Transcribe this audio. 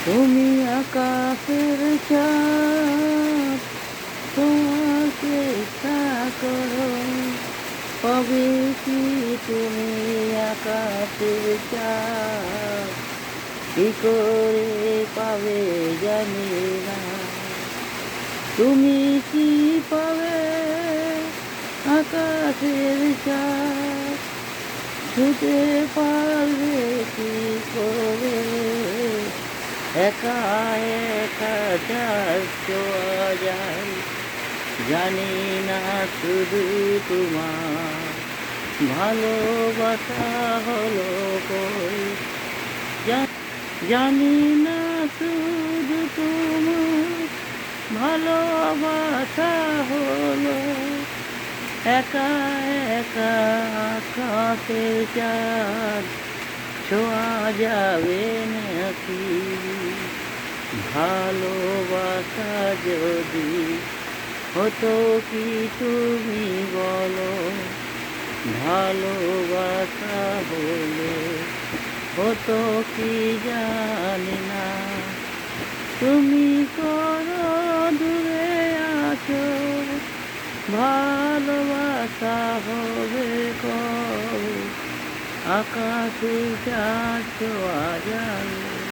তুমি আকাশের চাঁদ, তোমার চেষ্টা করো, কবে কি তুমি আকাশের চাঁদ কি করে পাবে জানি না। তুমি কি পাবে আকাশের চাঁদ, ছুঁতে পারবে কি করবে, একা একা যার ছোঁয়া যায়, জানি না শুধু তোমার ভালোবাসা হলো কই, জানি না শুধু তোমার ভালোবাসা হলো একা একা আকাশের চাঁদ, ছোঁয়া যাবে নাকি। ভালোবাসা যদি হতো কি তুমি বলো, ভালোবাসা হলে হতো কি জানি না। তুমি করো দূরে আছো, ভালোবাসা হবে কবে, আকাশে চাঁদ ছোঁয়া যাবে।